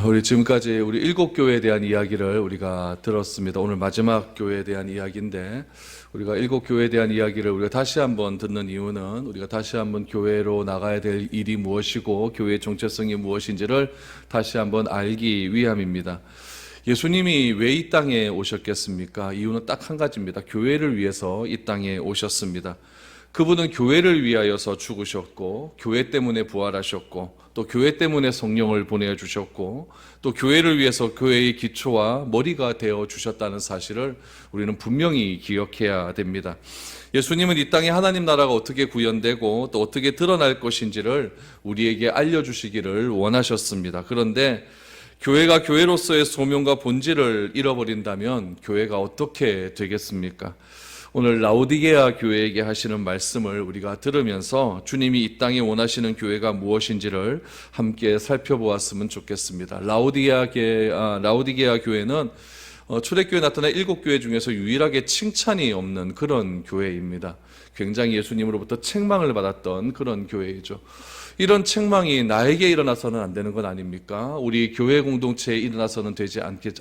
우리 지금까지 우리 일곱 교회에 대한 이야기를 우리가 들었습니다. 오늘 마지막 교회에 대한 이야기인데, 우리가 일곱 교회에 대한 이야기를 우리가 다시 한번 듣는 이유는 우리가 다시 한번 교회로 나가야 될 일이 무엇이고 교회의 정체성이 무엇인지를 다시 한번 알기 위함입니다. 예수님이 왜 이 땅에 오셨겠습니까? 이유는 딱 한 가지입니다. 교회를 위해서 이 땅에 오셨습니다. 그분은 교회를 위하여서 죽으셨고, 교회 때문에 부활하셨고, 또 교회 때문에 성령을 보내주셨고, 또 교회를 위해서 교회의 기초와 머리가 되어 주셨다는 사실을 우리는 분명히 기억해야 됩니다. 예수님은 이 땅에 하나님 나라가 어떻게 구현되고 또 어떻게 드러날 것인지를 우리에게 알려주시기를 원하셨습니다. 그런데 교회가 교회로서의 소명과 본질을 잃어버린다면 교회가 어떻게 되겠습니까? 오늘 라오디게아 교회에게 하시는 말씀을 우리가 들으면서 주님이 이 땅에 원하시는 교회가 무엇인지를 함께 살펴보았으면 좋겠습니다. 라오디게아 교회는 초대교회에 나타난 7교회 중에서 유일하게 칭찬이 없는 그런 교회입니다. 굉장히 예수님으로부터 책망을 받았던 그런 교회이죠. 이런 책망이 나에게 일어나서는 안 되는 건 아닙니까? 우리 교회 공동체에 일어나서는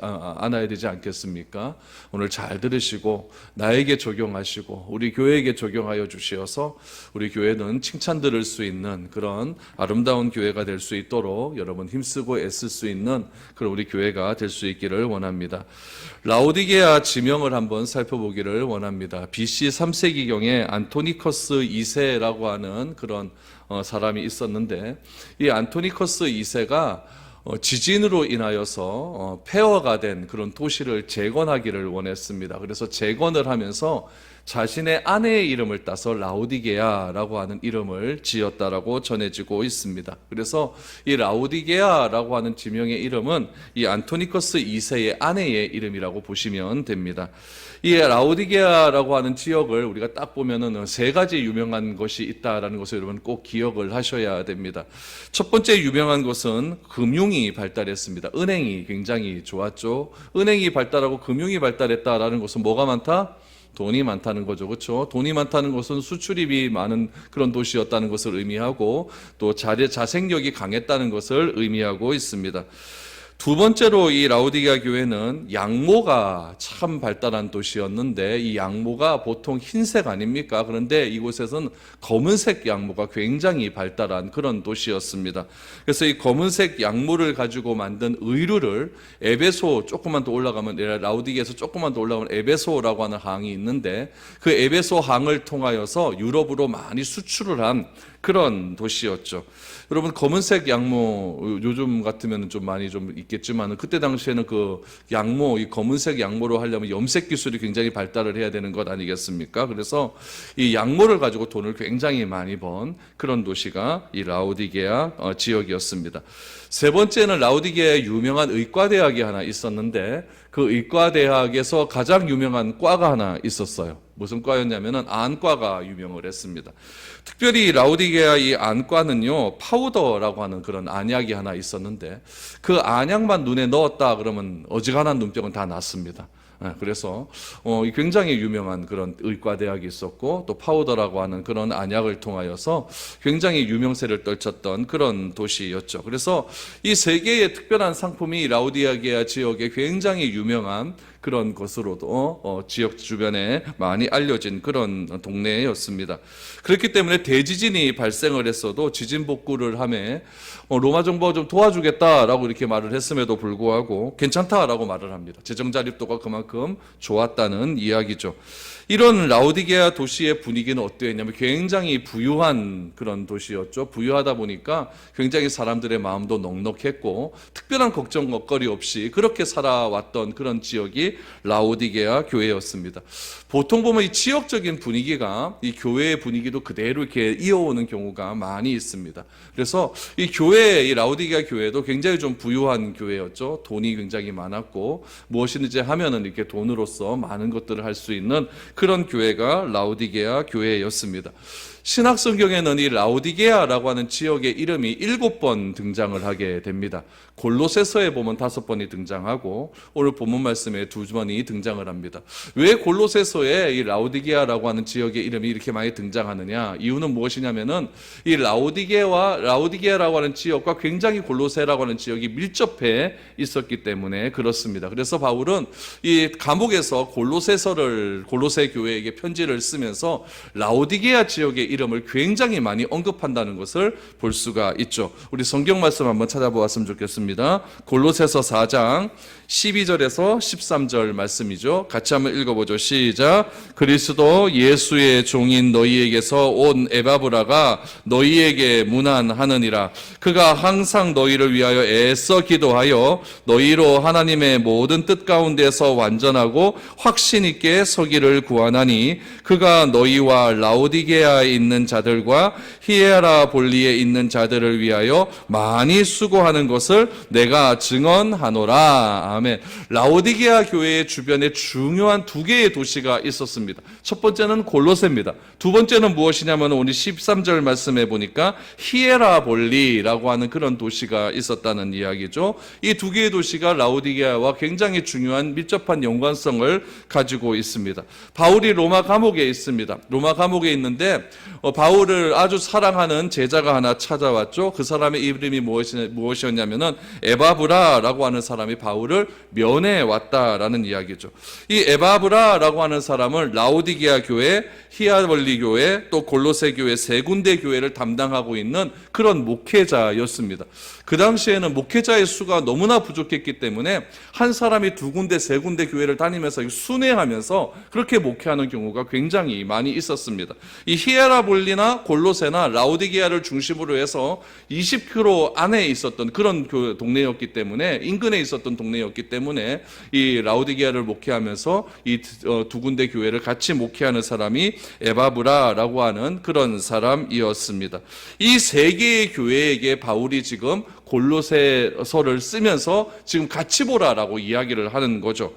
않아야 되지 않겠습니까? 오늘 잘 들으시고 나에게 적용하시고 우리 교회에게 적용하여 주시어서 우리 교회는 칭찬 들을 수 있는 그런 아름다운 교회가 될 수 있도록 여러분 힘쓰고 애쓸 수 있는 그런 우리 교회가 될 수 있기를 원합니다. 라오디게아 지명을 한번 살펴보기를 원합니다. BC 3세기경에 안토니커스 2세라고 하는 그런 사람이 있었는데, 이 안토니커스 2세가 지진으로 인하여서 폐허가 된 그런 도시를 재건하기를 원했습니다. 그래서 재건을 하면서 자신의 아내의 이름을 따서 라오디게아라고 하는 이름을 지었다라고 전해지고 있습니다. 그래서 이 라오디게아라고 하는 지명의 이름은 이 안토니커스 2세의 아내의 이름이라고 보시면 됩니다. 이 라오디게아라고 하는 지역을 우리가 딱 보면은 세 가지 유명한 것이 있다라는 것을 여러분 꼭 기억을 하셔야 됩니다. 첫 번째 유명한 것은 금융이 발달했습니다. 은행이 굉장히 좋았죠. 은행이 발달하고 금융이 발달했다라는 것은 뭐가 많다? 돈이 많다는 거죠. 그렇죠? 돈이 많다는 것은 수출입이 많은 그런 도시였다는 것을 의미하고 또 자생력이 강했다는 것을 의미하고 있습니다. 두 번째로 이 라오디게아 교회는 양모가 참 발달한 도시였는데, 이 양모가 보통 흰색 아닙니까? 그런데 이곳에서는 검은색 양모가 굉장히 발달한 그런 도시였습니다. 그래서 이 검은색 양모를 가지고 만든 의류를 에베소, 조금만 더 올라가면, 라오디게아에서 조금만 더 올라가면 에베소라고 하는 항이 있는데, 그 에베소 항을 통하여서 유럽으로 많이 수출을 한 그런 도시였죠. 여러분, 검은색 양모, 요즘 같으면 좀 많이 좀 있겠지만, 그때 당시에는 그 양모, 이 검은색 양모로 하려면 염색 기술이 굉장히 발달을 해야 되는 것 아니겠습니까? 그래서 이 양모를 가지고 돈을 굉장히 많이 번 그런 도시가 이 라오디게아 지역이었습니다. 세 번째는 라오디게아에 유명한 의과대학이 하나 있었는데, 그 의과대학에서 가장 유명한 과가 하나 있었어요. 무슨 과였냐면은 안과가 유명을 했습니다. 특별히 라오디게아 이 안과는요, 파우더라고 하는 그런 안약이 하나 있었는데, 그 안약만 눈에 넣었다 그러면 어지간한 눈병은 다 낫습니다. 그래서 굉장히 유명한 그런 의과대학이 있었고, 또 파우더라고 하는 그런 안약을 통하여서 굉장히 유명세를 떨쳤던 그런 도시였죠. 그래서 이 세 개의 특별한 상품이 라오디게아 지역에 굉장히 유명한 그런 것으로도 지역 주변에 많이 알려진 그런 동네였습니다. 그렇기 때문에 대지진이 발생을 했어도 지진 복구를 하며 로마 정부가 좀 도와주겠다라고 이렇게 말을 했음에도 불구하고 괜찮다라고 말을 합니다. 재정 자립도가 그만큼 좋았다는 이야기죠. 이런 라오디게아 도시의 분위기는 어떠했냐면 굉장히 부유한 그런 도시였죠. 부유하다 보니까 굉장히 사람들의 마음도 넉넉했고 특별한 걱정거리 없이 그렇게 살아왔던 그런 지역이 라오디게아 교회였습니다. 보통 보면 이 지역적인 분위기가 이 교회의 분위기도 그대로 이렇게 이어오는 경우가 많이 있습니다. 그래서 이 라오디게아 교회도 굉장히 좀 부유한 교회였죠. 돈이 굉장히 많았고 무엇이든지 하면은 이렇게 돈으로서 많은 것들을 할 수 있는 그런 교회가 라오디게아 교회였습니다. 신약 성경에는 이 라오디게아라고 하는 지역의 이름이 7번 등장을 하게 됩니다. 골로새서에 보면 5번이 등장하고 오늘 본문 말씀에 2번이 등장을 합니다. 왜 골로새서에 이 라오디게아라고 하는 지역의 이름이 이렇게 많이 등장하느냐? 이유는 무엇이냐면은 이 라오디게아라고 하는 지역과 굉장히 골로새라고 하는 지역이 밀접해 있었기 때문에 그렇습니다. 그래서 바울은 이 감옥에서 골로새 교회에게 편지를 쓰면서 라오디게아 지역의 이름을 굉장히 많이 언급한다는 것을 볼 수가 있죠. 우리 성경 말씀 한번 찾아보았으면 좋겠습니다. 골로새서 4장 12절에서 13절 말씀이죠. 같이 한번 읽어보죠. 시작. 그리스도 예수의 종인 너희에게서 온 에바브라가 너희에게 문안하느니라. 그가 항상 너희를 위하여 애써 기도하여 너희로 하나님의 모든 뜻 가운데서 완전하고 확신 있게 서기를 구하나니 그가 너희와 라오디게아에 있는 자들과 히에라볼리에 있는 자들을 위하여 많이 수고하는 것을 내가 증언하노라. 아멘. 라오디게아 교회의 주변에 중요한 2개의 도시가 있었습니다. 첫 번째는 골로새입니다. 두 번째는 무엇이냐면 오늘 13절 말씀해 보니까 히에라볼리라고 하는 그런 도시가 있었다는 이야기죠. 이 2개의 도시가 라오디게아와 굉장히 중요한 밀접한 연관성을 가지고 있습니다. 바울이 로마 감옥에 있습니다. 로마 감옥에 있는데 바울을 아주 사랑하는 제자가 하나 찾아왔죠. 그 사람의 이름이 무엇이었냐면은 에바브라라고 하는 사람이 바울을 면회 왔다라는 이야기죠. 이 에바브라라고 하는 사람을 라오디게아 교회, 히에라볼리 교회, 또 골로새 교회 3군데 교회를 담당하고 있는 그런 목회자였습니다. 그 당시에는 목회자의 수가 너무나 부족했기 때문에 한 사람이 2군데, 3군데 교회를 다니면서 순회하면서 그렇게 목회하는 경우가 굉장히 많이 있었습니다. 이 히에라볼리나 골로새나 라오디게아를 중심으로 해서 20km 안에 있었던 그런 동네였기 때문에, 인근에 있었던 동네였기 때문에 이 라오디게아를 목회하면서 이 2군데 교회를 같이 목회하는 사람이 에바브라라고 하는 그런 사람이었습니다. 이 3개의 교회에게 바울이 지금 골로새서를 쓰면서 지금 같이 보라라고 이야기를 하는 거죠.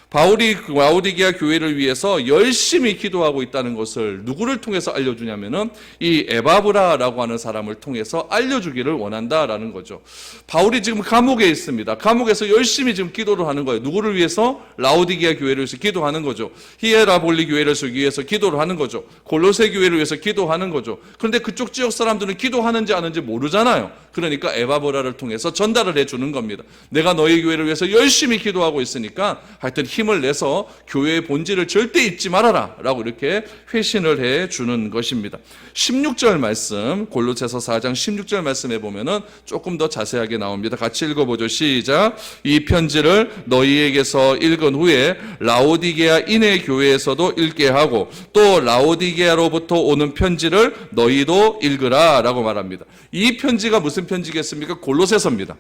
바울이 라오디게아 교회를 위해서 열심히 기도하고 있다는 것을 누구를 통해서 알려주냐면은 이 에바브라라고 하는 사람을 통해서 알려주기를 원한다라는 거죠. 바울이 지금 감옥에 있습니다. 감옥에서 열심히 지금 기도를 하는 거예요. 누구를 위해서? 라오디게아 교회를 위해서 기도하는 거죠. 히에라볼리 교회를 위해서 기도를 하는 거죠. 골로새 교회를 위해서 기도하는 거죠. 그런데 그쪽 지역 사람들은 기도하는지 안 하는지 모르잖아요. 그러니까 에바브라를 통해서 전달을 해주는 겁니다. 내가 너희 교회를 위해서 열심히 기도하고 있으니까 하여튼 힘을 내서 교회의 본질을 절대 잊지 말아라 라고 이렇게 회신을 해주는 것입니다. 16절 말씀, 골로새서 4장 16절 말씀에 보면은 조금 더 자세하게 나옵니다. 같이 읽어보죠. 시작. 이 편지를 너희에게서 읽은 후에 라오디게아 인해 교회에서도 읽게 하고 또 라오디게아로부터 오는 편지를 너희도 읽으라 라고 말합니다. 이 편지가 무슨 편지겠습니까? 골로새서입니다.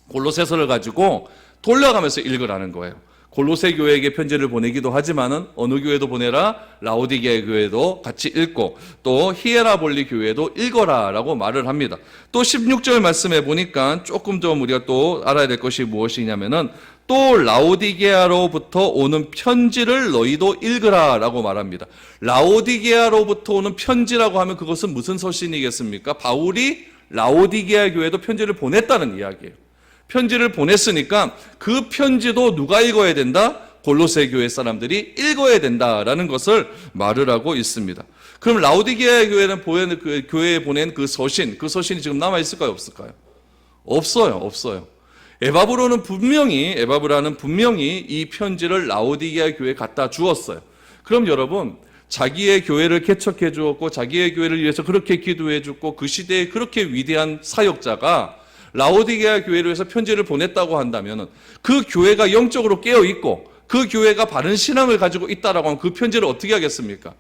골로새서를 가지고 돌려가면서 읽으라는 거예요. 골로새 교회에게 편지를 보내기도 하지만은 어느 교회도 보내라, 라오디게아 교회도 같이 읽고 또 히에라볼리 교회도 읽어라라고 말을 합니다. 또 16절 말씀해 보니까 조금 좀 우리가 또 알아야 될 것이 무엇이냐면은 또 라오디게아로부터 오는 편지를 너희도 읽으라라고 말합니다. 라오디게아로부터 오는 편지라고 하면 그것은 무슨 서신이겠습니까? 바울이 라오디게아 교회도 편지를 보냈다는 이야기예요. 편지를 보냈으니까 그 편지도 누가 읽어야 된다? 골로새 교회 사람들이 읽어야 된다라는 것을 말을 하고 있습니다. 그럼 라오디게아 교회에 보낸 그 서신이 지금 남아있을까요? 없을까요? 없어요. 에바브라는 분명히 이 편지를 라오디게아 교회에 갖다 주었어요. 그럼 여러분, 자기의 교회를 개척해 주었고 자기의 교회를 위해서 그렇게 기도해 줬고 그 시대에 그렇게 위대한 사역자가 라오디게아 교회를 위해서 편지를 보냈다고 한다면 그 교회가 영적으로 깨어있고 그 교회가 바른 신앙을 가지고 있다라고 하면 그 편지를 어떻게 하겠습니까?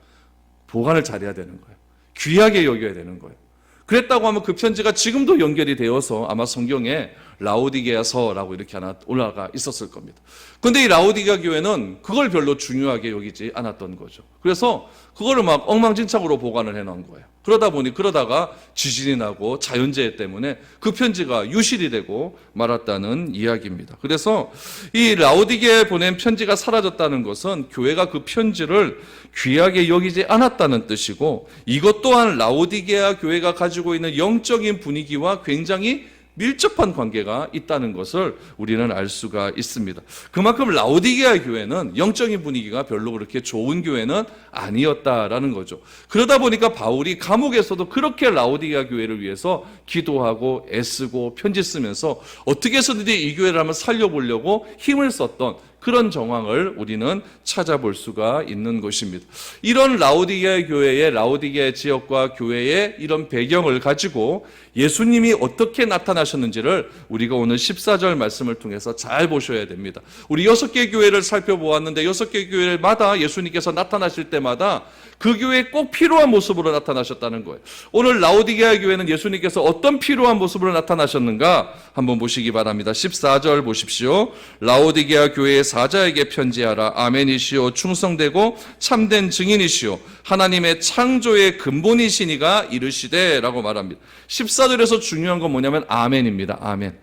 보관을 잘해야 되는 거예요. 귀하게 여겨야 되는 거예요. 그랬다고 하면 그 편지가 지금도 연결이 되어서 아마 성경에 라오디게아서라고 이렇게 하나 올라가 있었을 겁니다. 근데 이 라오디게아 교회는 그걸 별로 중요하게 여기지 않았던 거죠. 그래서 그거를 막 엉망진창으로 보관을 해놓은 거예요. 그러다가 지진이 나고 자연재해 때문에 그 편지가 유실이 되고 말았다는 이야기입니다. 그래서 이 라오디게아에 보낸 편지가 사라졌다는 것은 교회가 그 편지를 귀하게 여기지 않았다는 뜻이고, 이것 또한 라오디게아 교회가 가지고 있는 영적인 분위기와 굉장히 밀접한 관계가 있다는 것을 우리는 알 수가 있습니다. 그만큼 라오디게아 교회는 영적인 분위기가 별로 그렇게 좋은 교회는 아니었다라는 거죠. 그러다 보니까 바울이 감옥에서도 그렇게 라오디게아 교회를 위해서 기도하고 애쓰고 편지 쓰면서 어떻게 해서든지 이 교회를 한번 살려보려고 힘을 썼던 그런 정황을 우리는 찾아볼 수가 있는 것입니다. 이런 라오디게아 교회의, 라오디게아 지역과 교회의 이런 배경을 가지고 예수님이 어떻게 나타나셨는지를 우리가 오늘 14절 말씀을 통해서 잘 보셔야 됩니다. 우리 6개 교회를 살펴보았는데 6개 교회마다 예수님께서 나타나실 때마다 그 교회에 꼭 필요한 모습으로 나타나셨다는 거예요. 오늘 라오디게아 교회는 예수님께서 어떤 필요한 모습으로 나타나셨는가 한번 보시기 바랍니다. 14절 보십시오. 라오디게아 교회의 사자에게 편지하라. 아멘이시오. 충성되고 참된 증인이시오. 하나님의 창조의 근본이시니가 이르시되 라고 말합니다. 14절에서 중요한 건 뭐냐면 아멘입니다. 아멘.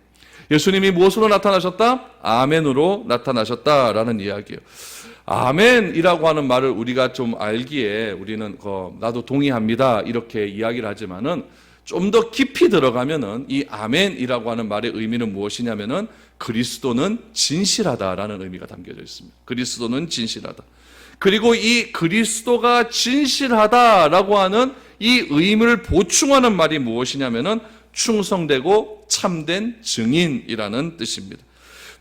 예수님이 무엇으로 나타나셨다? 아멘으로 나타나셨다라는 이야기예요. 아멘이라고 하는 말을 우리가 좀 알기에 우리는 나도 동의합니다 이렇게 이야기를 하지만은 좀 더 깊이 들어가면은 이 아멘이라고 하는 말의 의미는 무엇이냐면은 그리스도는 진실하다라는 의미가 담겨져 있습니다. 그리스도는 진실하다. 그리고 이 그리스도가 진실하다라고 하는 이 의미를 보충하는 말이 무엇이냐면은 충성되고 참된 증인이라는 뜻입니다.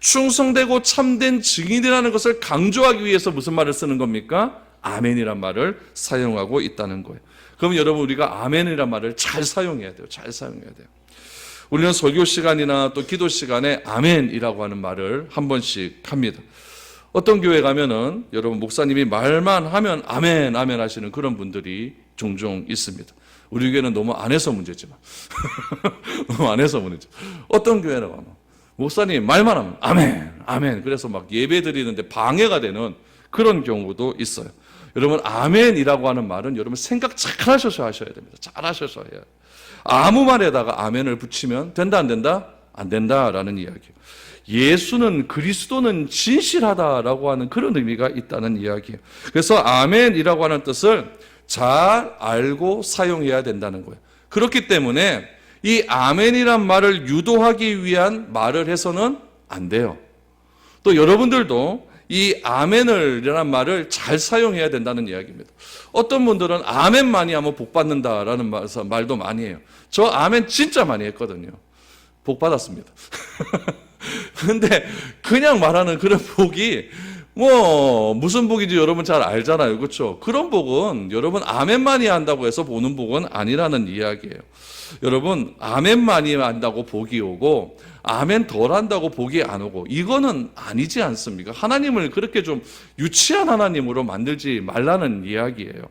충성되고 참된 증인이라는 것을 강조하기 위해서 무슨 말을 쓰는 겁니까? 아멘이란 말을 사용하고 있다는 거예요. 그럼 여러분 우리가 아멘이란 말을 잘 사용해야 돼요. 잘 사용해야 돼요. 우리는 설교 시간이나 또 기도 시간에 아멘이라고 하는 말을 한 번씩 합니다. 어떤 교회 가면은 여러분 목사님이 말만 하면 아멘 아멘 하시는 그런 분들이 종종 있습니다. 우리 교회는 너무 안 해서 문제지만 너무 안 해서 문제죠. 어떤 교회는 목사님 말만 하면 아멘 아멘 그래서 막 예배 드리는데 방해가 되는 그런 경우도 있어요. 여러분 아멘이라고 하는 말은 여러분 생각 잘 하셔서 하셔야 됩니다. 잘 하셔서 해야 돼요. 아무 말에다가 아멘을 붙이면 된다 안 된다? 안 된다라는 이야기예요. 예수는 그리스도는 진실하다라고 하는 그런 의미가 있다는 이야기예요. 그래서 아멘이라고 하는 뜻을 잘 알고 사용해야 된다는 거예요. 그렇기 때문에 이 아멘이란 말을 유도하기 위한 말을 해서는 안 돼요. 또 여러분들도 이 아멘이라는 말을 잘 사용해야 된다는 이야기입니다. 어떤 분들은 아멘 많이 하면 복 받는다라는 말도 많이 해요. 저 아멘 진짜 많이 했거든요. 복 받았습니다. 근데 그냥 말하는 그런 복이 무슨 복인지 여러분 잘 알잖아요. 그렇죠? 그런 복은 여러분 아멘 많이 한다고 해서 보는 복은 아니라는 이야기예요. 여러분 아멘 많이 한다고 복이 오고 아멘 덜 한다고 복이 안 오고 이거는 아니지 않습니까? 하나님을 그렇게 좀 유치한 하나님으로 만들지 말라는 이야기예요.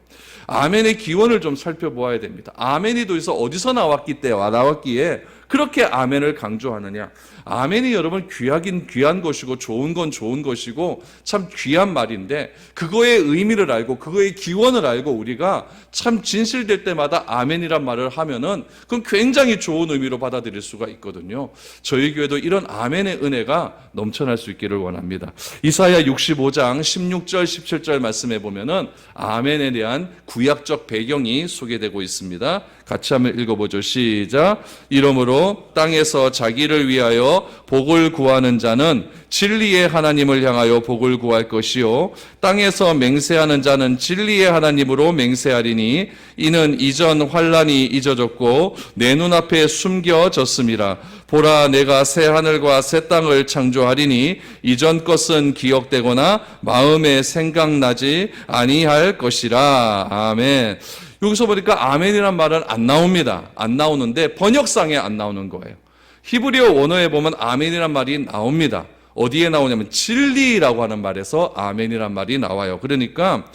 아멘의 기원을 좀 살펴보아야 됩니다. 아멘이 도대체 어디서 나왔기에 그렇게 아멘을 강조하느냐? 아멘이 여러분 귀하긴 귀한 것이고 좋은 건 좋은 것이고 참 귀한 말인데 그거의 의미를 알고 그거의 기원을 알고 우리가 참 진실될 때마다 아멘이란 말을 하면은 그건 굉장히 좋은 의미로 받아들일 수가 있거든요. 저희 교회도 이런 아멘의 은혜가 넘쳐날 수 있기를 원합니다. 이사야 65장 16절 17절 말씀해 보면은 아멘에 대한 구약적 배경이 소개되고 있습니다. 같이 한번 읽어보죠. 시작. 이러므로 땅에서 자기를 위하여 복을 구하는 자는 진리의 하나님을 향하여 복을 구할 것이요 땅에서 맹세하는 자는 진리의 하나님으로 맹세하리니 이는 이전 환난이 잊어졌고 내 눈앞에 숨겨졌음이라. 보라 내가 새 하늘과 새 땅을 창조하리니 이전 것은 기억되거나 마음에 생각나지 아니할 것이라. 아멘. 여기서 보니까 아멘이란 말은 안 나옵니다. 안 나오는데 번역상에 안 나오는 거예요. 히브리어 원어에 보면 아멘이란 말이 나옵니다. 어디에 나오냐면 진리라고 하는 말에서 아멘이란 말이 나와요. 그러니까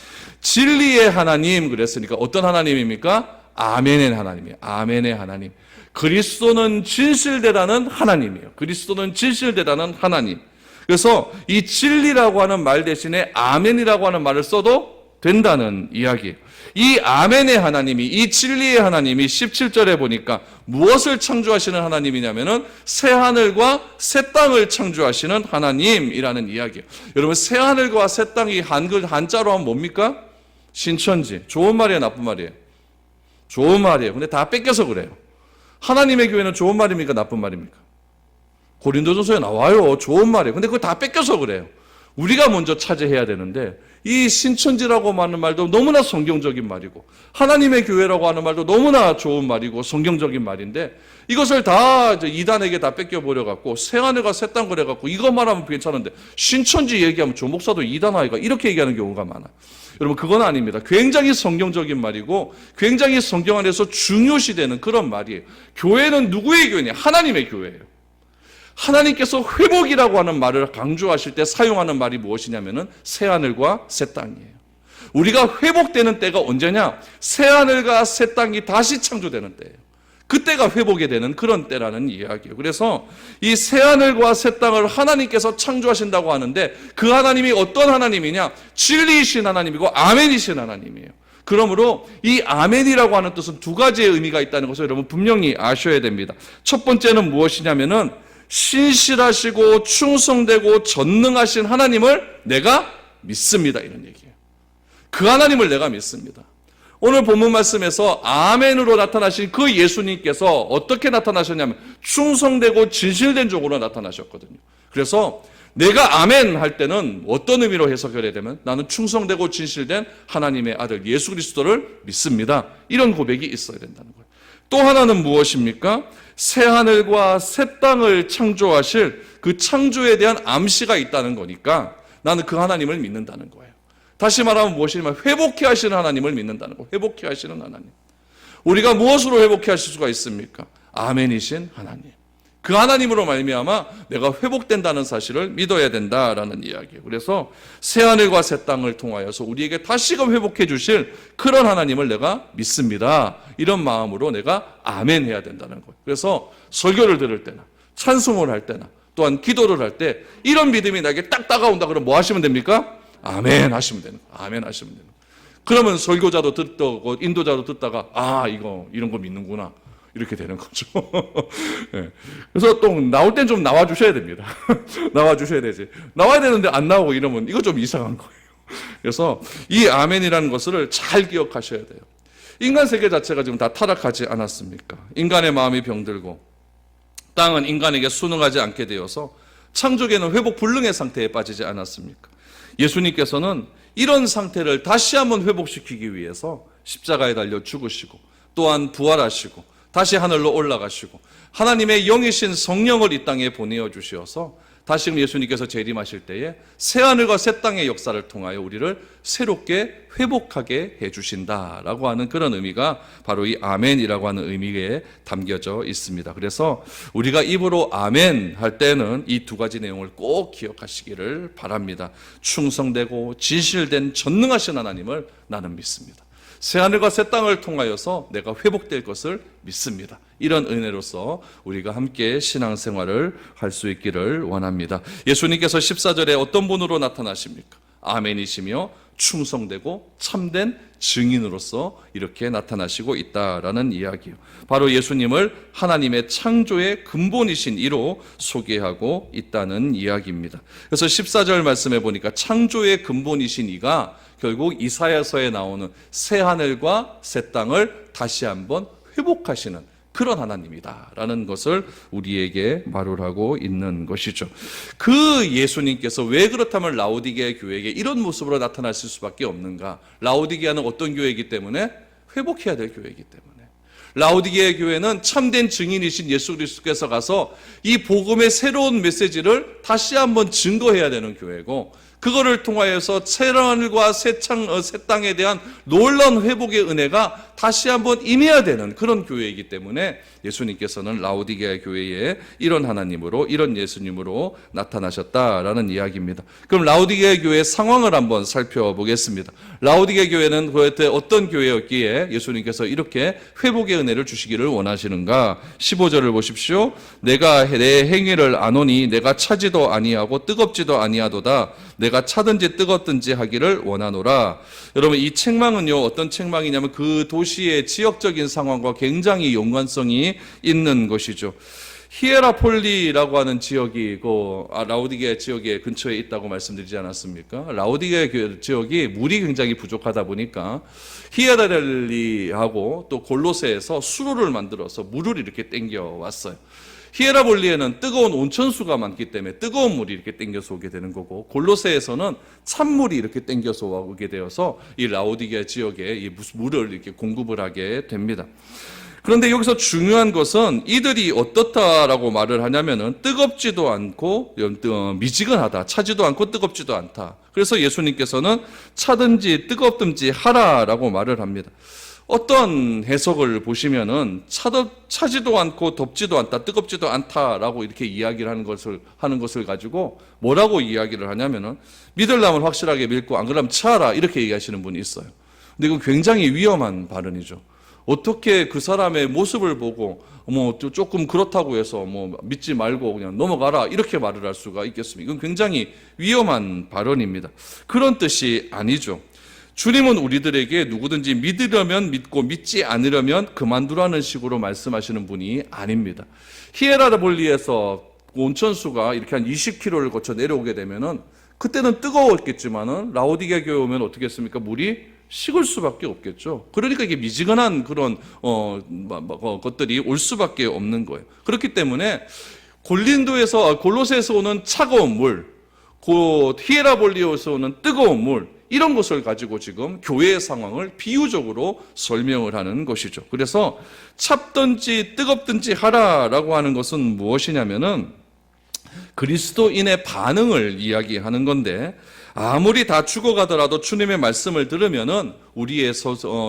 진리의 하나님 그랬으니까 어떤 하나님입니까? 아멘의 하나님이에요. 아멘의 하나님. 그리스도는 진실되라는 하나님이에요. 그리스도는 진실되라는 하나님. 그래서 이 진리라고 하는 말 대신에 아멘이라고 하는 말을 써도 된다는 이야기예요. 이 아멘의 하나님이, 이 진리의 하나님이 17절에 보니까 무엇을 창조하시는 하나님이냐면은 새 하늘과 새 땅을 창조하시는 하나님이라는 이야기예요. 여러분, 새 하늘과 새 땅이 한자로 하면 뭡니까? 신천지. 좋은 말이에요, 나쁜 말이에요? 좋은 말이에요. 근데 다 뺏겨서 그래요. 하나님의 교회는 좋은 말입니까, 나쁜 말입니까? 고린도전서에 나와요. 좋은 말이에요. 근데 그거 다 뺏겨서 그래요. 우리가 먼저 차지해야 되는데, 이 신천지라고 하는 말도 너무나 성경적인 말이고, 하나님의 교회라고 하는 말도 너무나 좋은 말이고 성경적인 말인데, 이것을 다 이단에게 다 뺏겨버려갖고 새하늘과 새 땅 그래갖고 이것만 하면 괜찮은데 신천지 얘기하면 조 목사도 이단 아이가 이렇게 얘기하는 경우가 많아요. 여러분, 그건 아닙니다. 굉장히 성경적인 말이고 굉장히 성경 안에서 중요시되는 그런 말이에요. 교회는 누구의 교회냐? 하나님의 교회예요. 하나님께서 회복이라고 하는 말을 강조하실 때 사용하는 말이 무엇이냐면은 새하늘과 새 땅이에요. 우리가 회복되는 때가 언제냐? 새하늘과 새 땅이 다시 창조되는 때예요. 그때가 회복이 되는 그런 때라는 이야기예요. 그래서 이 새하늘과 새 땅을 하나님께서 창조하신다고 하는데, 그 하나님이 어떤 하나님이냐? 진리이신 하나님이고 아멘이신 하나님이에요. 그러므로 이 아멘이라고 하는 뜻은 두 가지의 의미가 있다는 것을 여러분 분명히 아셔야 됩니다. 첫 번째는 무엇이냐면은 신실하시고 충성되고 전능하신 하나님을 내가 믿습니다, 이런 얘기예요. 그 하나님을 내가 믿습니다. 오늘 본문 말씀에서 아멘으로 나타나신 그 예수님께서 어떻게 나타나셨냐면 충성되고 진실된 쪽으로 나타나셨거든요. 그래서 내가 아멘 할 때는 어떤 의미로 해석해야 되면 나는 충성되고 진실된 하나님의 아들 예수 그리스도를 믿습니다, 이런 고백이 있어야 된다는 거예요. 또 하나는 무엇입니까? 새 하늘과 새 땅을 창조하실 그 창조에 대한 암시가 있다는 거니까 나는 그 하나님을 믿는다는 거예요. 다시 말하면 무엇이냐면 회복해 하시는 하나님을 믿는다는 거예요. 회복해 하시는 하나님. 우리가 무엇으로 회복해 하실 수가 있습니까? 아멘이신 하나님. 그 하나님으로 말미암아 내가 회복된다는 사실을 믿어야 된다라는 이야기예요. 그래서 새 하늘과 새 땅을 통하여서 우리에게 다시금 회복해 주실 그런 하나님을 내가 믿습니다, 이런 마음으로 내가 아멘 해야 된다는 거예요. 그래서 설교를 들을 때나 찬송을 할 때나 또한 기도를 할 때 이런 믿음이 나에게 딱 다가온다 그러면 뭐 하시면 됩니까? 아멘 하시면 되는 거예요. 아멘 하시면 되는 거예요. 그러면 설교자도 듣고 인도자도 듣다가 이런 거 믿는구나, 이렇게 되는 거죠. 네. 그래서 또 나올 땐 좀 나와 주셔야 됩니다. 나와 주셔야 되지. 나와야 되는데 안 나오고 이러면 이거 좀 이상한 거예요. 그래서 이 아멘이라는 것을 잘 기억하셔야 돼요. 인간 세계 자체가 지금 다 타락하지 않았습니까? 인간의 마음이 병들고 땅은 인간에게 순응하지 않게 되어서 창조계는 회복 불능의 상태에 빠지지 않았습니까? 예수님께서는 이런 상태를 다시 한번 회복시키기 위해서 십자가에 달려 죽으시고 또한 부활하시고 다시 하늘로 올라가시고 하나님의 영이신 성령을 이 땅에 보내어 주셔서 다시금 예수님께서 재림하실 때에 새하늘과 새 땅의 역사를 통하여 우리를 새롭게 회복하게 해주신다라고 하는 그런 의미가 바로 이 아멘이라고 하는 의미에 담겨져 있습니다. 그래서 우리가 입으로 아멘 할 때는 이 두 가지 내용을 꼭 기억하시기를 바랍니다. 충성되고 진실된 전능하신 하나님을 나는 믿습니다. 새하늘과 새 땅을 통하여서 내가 회복될 것을 믿습니다. 이런 은혜로서 우리가 함께 신앙생활을 할 수 있기를 원합니다. 예수님께서 14절에 어떤 분으로 나타나십니까? 아멘이시며 충성되고 참된 증인으로서 이렇게 나타나시고 있다라는 이야기예요. 바로 예수님을 하나님의 창조의 근본이신 이로 소개하고 있다는 이야기입니다. 그래서 14절 말씀해 보니까 창조의 근본이신 이가 결국 이사야서에 나오는 새 하늘과 새 땅을 다시 한번 회복하시는 그런 하나님이다라는 것을 우리에게 말을 하고 있는 것이죠. 그 예수님께서 왜 그렇다면 라오디게아 교회에게 이런 모습으로 나타나실 수밖에 없는가? 라오디게아는 어떤 교회이기 때문에? 회복해야 될 교회이기 때문에. 라오디게아 교회는 참된 증인이신 예수 그리스도께서 가서 이 복음의 새로운 메시지를 다시 한번 증거해야 되는 교회고, 그거를 통하여서 새 하늘과 새 땅에 대한 놀라운 회복의 은혜가 다시 한번 임해야 되는 그런 교회이기 때문에 예수님께서는 라오디게아 교회에 이런 하나님으로, 이런 예수님으로 나타나셨다라는 이야기입니다. 그럼 라오디게아 교회의 상황을 한번 살펴보겠습니다. 라오디게아 교회는 그때 어떤 교회였기에 예수님께서 이렇게 회복의 은혜를 주시기를 원하시는가? 15절을 보십시오. 내가 내 행위를 아노니 내가 차지도 아니하고 뜨겁지도 아니하도다. 내가 차든지 뜨겁든지 하기를 원하노라. 여러분, 이 책망은요, 어떤 책망이냐면 그 도시의 지역적인 상황과 굉장히 연관성이 있는 것이죠. 히에라폴리라고 하는 지역이 라오디게아 지역에 근처에 있다고 말씀드리지 않았습니까? 라오디게아 지역이 물이 굉장히 부족하다 보니까 히에라폴리하고 또 골로새에서 수로를 만들어서 물을 이렇게 땡겨 왔어요. 히에라볼리에는 뜨거운 온천수가 많기 때문에 뜨거운 물이 이렇게 땡겨서 오게 되는 거고, 골로새에서는 찬물이 이렇게 땡겨서 오게 되어서 이 라오디게아 지역에 이 물을 이렇게 공급을 하게 됩니다. 그런데 여기서 중요한 것은 이들이 어떻다라고 말을 하냐면은 뜨겁지도 않고 미지근하다, 차지도 않고 뜨겁지도 않다. 그래서 예수님께서는 차든지 뜨겁든지 하라라고 말을 합니다. 어떤 해석을 보시면은 차지도 않고 덥지도 않다, 뜨겁지도 않다라고 이렇게 이야기를 하는 것을 가지고 뭐라고 이야기를 하냐면은 믿으려면 확실하게 믿고 안 그러면 차라 이렇게 얘기하시는 분이 있어요. 근데 이건 굉장히 위험한 발언이죠. 어떻게 그 사람의 모습을 보고 조금 그렇다고 해서 믿지 말고 그냥 넘어가라 이렇게 말을 할 수가 있겠습니까? 이건 굉장히 위험한 발언입니다. 그런 뜻이 아니죠. 주님은 우리들에게 누구든지 믿으려면 믿고 믿지 않으려면 그만두라는 식으로 말씀하시는 분이 아닙니다. 히에라볼리에서 온천수가 이렇게 한 20km를 거쳐 내려오게 되면은 그때는 뜨거웠겠지만은 라오디게아 교회 오면 어떻게 했습니까? 물이 식을 수밖에 없겠죠. 그러니까 이게 미지근한 그런 것들이 올 수밖에 없는 거예요. 그렇기 때문에 골로새에서 오는 차가운 물, 히에라볼리에서 오는 뜨거운 물, 이런 것을 가지고 지금 교회의 상황을 비유적으로 설명을 하는 것이죠. 그래서 찹든지 뜨겁든지 하라라고 하는 것은 무엇이냐면은 그리스도인의 반응을 이야기하는 건데, 아무리 다 죽어가더라도 주님의 말씀을 들으면은 우리의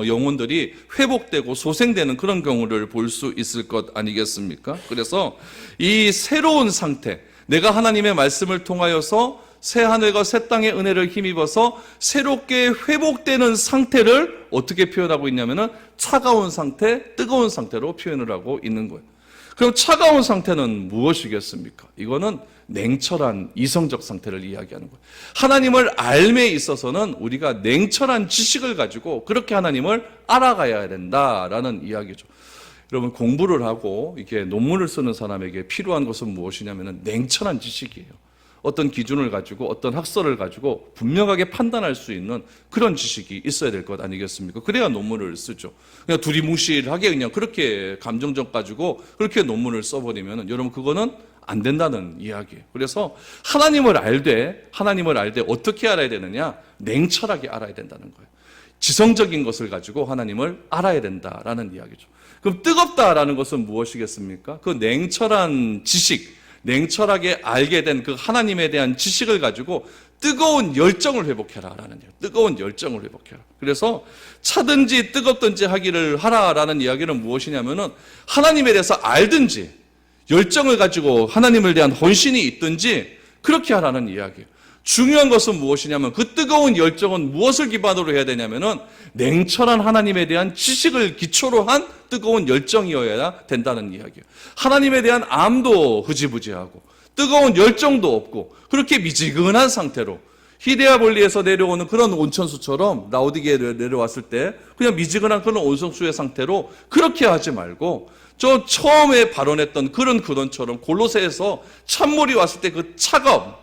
영혼들이 회복되고 소생되는 그런 경우를 볼 수 있을 것 아니겠습니까? 그래서 이 새로운 상태, 내가 하나님의 말씀을 통하여서 새 하늘과 새 땅의 은혜를 힘입어서 새롭게 회복되는 상태를 어떻게 표현하고 있냐면은 차가운 상태, 뜨거운 상태로 표현을 하고 있는 거예요. 그럼 차가운 상태는 무엇이겠습니까? 이거는 냉철한 이성적 상태를 이야기하는 거예요. 하나님을 알매 있어서는 우리가 냉철한 지식을 가지고 그렇게 하나님을 알아가야 된다라는 이야기죠. 여러분, 공부를 하고 이렇게 논문을 쓰는 사람에게 필요한 것은 무엇이냐면은 냉철한 지식이에요. 어떤 기준을 가지고 어떤 학설을 가지고 분명하게 판단할 수 있는 그런 지식이 있어야 될 것 아니겠습니까? 그래야 논문을 쓰죠. 그냥 두리뭉실하게 그냥 그렇게 감정적 가지고 그렇게 논문을 써버리면 여러분 그거는 안 된다는 이야기예요. 그래서 하나님을 알되 어떻게 알아야 되느냐? 냉철하게 알아야 된다는 거예요. 지성적인 것을 가지고 하나님을 알아야 된다라는 이야기죠. 그럼 뜨겁다라는 것은 무엇이겠습니까? 그 냉철한 지식, 냉철하게 알게 된 그 하나님에 대한 지식을 가지고 뜨거운 열정을 회복해라라는 이야기. 뜨거운 열정을 회복해라. 그래서 차든지 뜨겁든지 하기를 하라라는 이야기는 무엇이냐면은 하나님에 대해서 알든지 열정을 가지고 하나님을 대한 헌신이 있든지 그렇게 하라는 이야기예요. 중요한 것은 무엇이냐면 그 뜨거운 열정은 무엇을 기반으로 해야 되냐면은 냉철한 하나님에 대한 지식을 기초로 한 뜨거운 열정이어야 된다는 이야기예요. 하나님에 대한 암도 흐지부지하고 뜨거운 열정도 없고 그렇게 미지근한 상태로 히데아볼리에서 내려오는 그런 온천수처럼 라오디게아에 내려왔을 때 그냥 미지근한 그런 온천수의 상태로 그렇게 하지 말고 저 처음에 발언했던 그런 근원처럼 골로새에서 찬물이 왔을 때 그 차가움,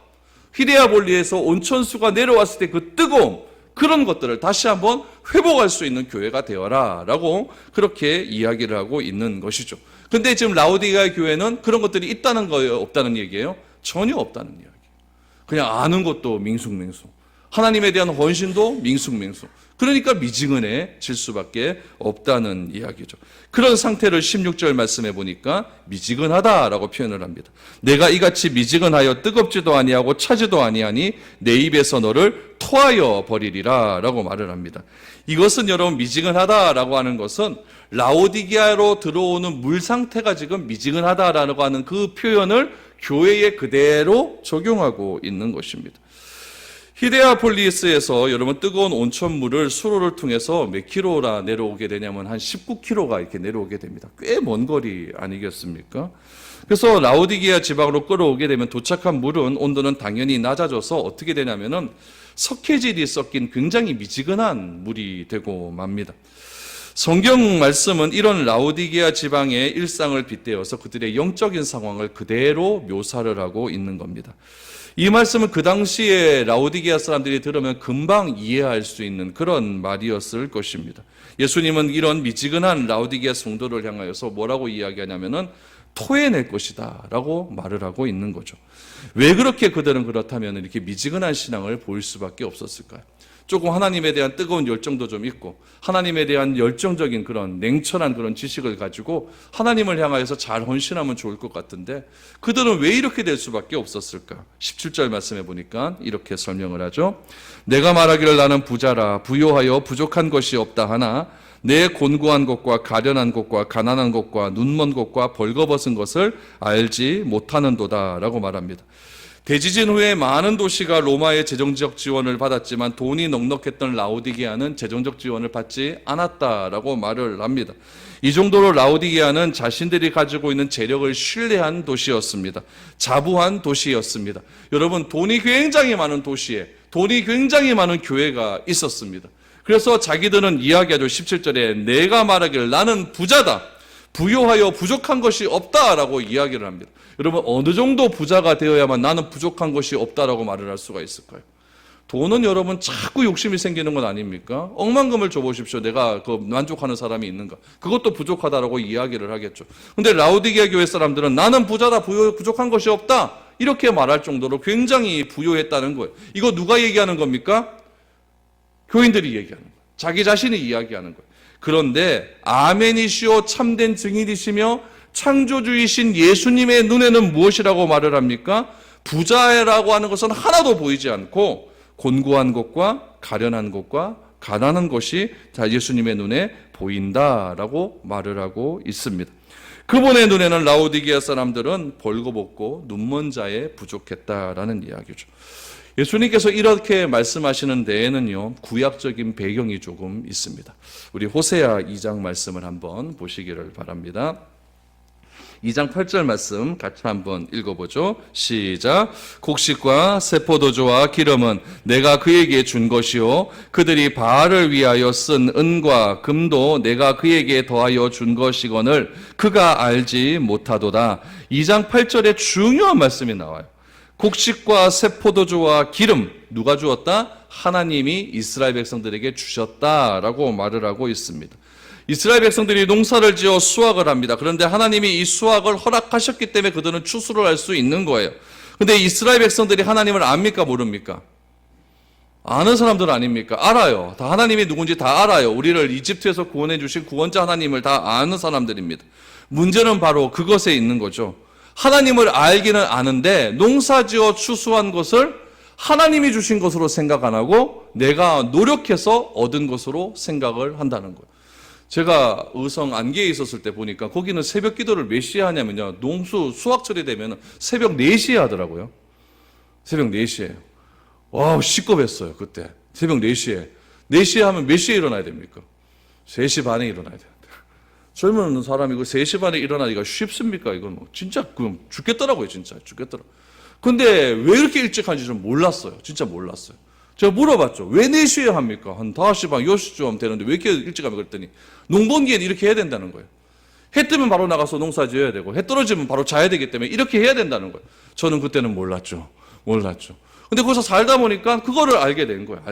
히데아볼리에서 온천수가 내려왔을 때 그 뜨거움, 그런 것들을 다시 한번 회복할 수 있는 교회가 되어라 라고 그렇게 이야기를 하고 있는 것이죠. 근데 지금 라오디게아 교회는 그런 것들이 있다는 거예요, 없다는 얘기예요? 전혀 없다는 이야기. 그냥 아는 것도 밍숭맹숭, 하나님에 대한 헌신도 밍숭맹숭. 그러니까 미지근해질 수밖에 없다는 이야기죠. 그런 상태를 16절 말씀해 보니까 미지근하다라고 표현을 합니다. 내가 이같이 미지근하여 뜨겁지도 아니하고 차지도 아니하니 내 입에서 너를 토하여 버리리라 라고 말을 합니다. 이것은 여러분 미지근하다라고 하는 것은 라오디게아로 들어오는 물 상태가 지금 미지근하다라고 하는 그 표현을 교회에 그대로 적용하고 있는 것입니다. 히데아폴리스에서 여러분 뜨거운 온천물을 수로를 통해서 몇 킬로나 내려오게 되냐면 한 19킬로가 이렇게 내려오게 됩니다. 꽤 먼 거리 아니겠습니까? 그래서 라오디게아 지방으로 끌어오게 되면 도착한 물은 온도는 당연히 낮아져서 어떻게 되냐면은 석회질이 섞인 굉장히 미지근한 물이 되고 맙니다. 성경 말씀은 이런 라오디게아 지방의 일상을 빗대어서 그들의 영적인 상황을 그대로 묘사를 하고 있는 겁니다. 이 말씀은 그 당시에 라오디게아 사람들이 들으면 금방 이해할 수 있는 그런 말이었을 것입니다. 예수님은 이런 미지근한 라오디게아 성도를 향하여서 뭐라고 이야기하냐면은 토해낼 것이다 라고 말을 하고 있는 거죠. 왜 그렇게 그들은 그렇다면 이렇게 미지근한 신앙을 보일 수밖에 없었을까요? 조금 하나님에 대한 뜨거운 열정도 좀 있고 하나님에 대한 열정적인 그런 냉철한 그런 지식을 가지고 하나님을 향하여서 잘 헌신하면 좋을 것 같은데 그들은 왜 이렇게 될 수밖에 없었을까? 17절 말씀해 보니까 이렇게 설명을 하죠. 내가 말하기를 나는 부자라 부요하여 부족한 것이 없다 하나 내 곤고한 것과 가련한 것과 가난한 것과 눈먼 것과 벌거벗은 것을 알지 못하는도다 라고 말합니다. 대지진 후에 많은 도시가 로마의 재정적 지원을 받았지만 돈이 넉넉했던 라오디게아는 재정적 지원을 받지 않았다라고 말을 합니다. 이 정도로 라오디게아는 자신들이 가지고 있는 재력을 신뢰한 도시였습니다. 자부한 도시였습니다. 여러분, 돈이 굉장히 많은 도시에 돈이 굉장히 많은 교회가 있었습니다. 그래서 자기들은 이야기하죠. 17절에 내가 말하기를 나는 부자다. 부요하여 부족한 것이 없다라고 이야기를 합니다. 여러분, 어느 정도 부자가 되어야만 나는 부족한 것이 없다라고 말을 할 수가 있을까요? 돈은 여러분 자꾸 욕심이 생기는 건 아닙니까? 억만금을 줘보십시오. 내가 그 만족하는 사람이 있는가? 그것도 부족하다라고 이야기를 하겠죠. 근데 라오디게아 교회 사람들은 나는 부자다, 부족한 것이 없다 이렇게 말할 정도로 굉장히 부요했다는 거예요. 이거 누가 얘기하는 겁니까? 교인들이 얘기하는 거예요. 자기 자신이 이야기하는 거예요. 그런데 아멘이시오 참된 증인이시며 창조주이신 예수님의 눈에는 무엇이라고 말을 합니까? 부자라고 하는 것은 하나도 보이지 않고 곤고한 것과 가련한 것과 가난한 것이 다 예수님의 눈에 보인다라고 말을 하고 있습니다. 그분의 눈에는 라오디게아 사람들은 벌거벗고 눈먼 자에 부족했다라는 이야기죠. 예수님께서 이렇게 말씀하시는 데에는요, 구약적인 배경이 조금 있습니다. 우리 호세아 2장 말씀을 한번 보시기를 바랍니다. 2장 8절 말씀 같이 한번 읽어보죠. 시작. 곡식과 세포도주와 기름은 내가 그에게 준 것이요 그들이 바알을 위하여 쓴 은과 금도 내가 그에게 더하여 준 것이거늘 그가 알지 못하도다. 2장 8절에 중요한 말씀이 나와요. 곡식과 세포도주와 기름 누가 주었다? 하나님이 이스라엘 백성들에게 주셨다라고 말을 하고 있습니다. 이스라엘 백성들이 농사를 지어 수확을 합니다. 그런데 하나님이 이 수확을 허락하셨기 때문에 그들은 추수를 할 수 있는 거예요. 그런데 이스라엘 백성들이 하나님을 압니까 모릅니까? 아는 사람들은 아닙니까? 알아요. 다 하나님이 누군지 다 알아요. 우리를 이집트에서 구원해 주신 구원자 하나님을 다 아는 사람들입니다. 문제는 바로 그것에 있는 거죠. 하나님을 알기는 아는데 농사지어 추수한 것을 하나님이 주신 것으로 생각 안 하고 내가 노력해서 얻은 것으로 생각을 한다는 거예요. 제가 의성 안개에 있었을 때 보니까 거기는 새벽 기도를 몇 시에 하냐면요. 수확철이 되면 새벽 4시에 하더라고요. 새벽 4시에. 와우, 시겁했어요, 그때. 새벽 4시에. 4시에 하면 몇 시에 일어나야 됩니까? 3시 반에 일어나야 돼요. 젊은 사람이 그 3시 반에 일어나기가 쉽습니까? 이건 뭐 진짜 죽겠더라고요, 진짜. 죽겠더라고요. 근데 왜 이렇게 일찍 하는지 좀 몰랐어요. 진짜 몰랐어요. 제가 물어봤죠. 왜 4시에 합니까? 한 5시 반, 6시쯤 하면 되는데 왜 이렇게 일찍 합니까? 그랬더니 농번기엔 이렇게 해야 된다는 거예요. 해 뜨면 바로 나가서 농사 지어야 되고 해 떨어지면 바로 자야 되기 때문에 이렇게 해야 된다는 거예요. 저는 그때는 몰랐죠. 근데 거기서 살다 보니까 그거를 알게 된 거예요.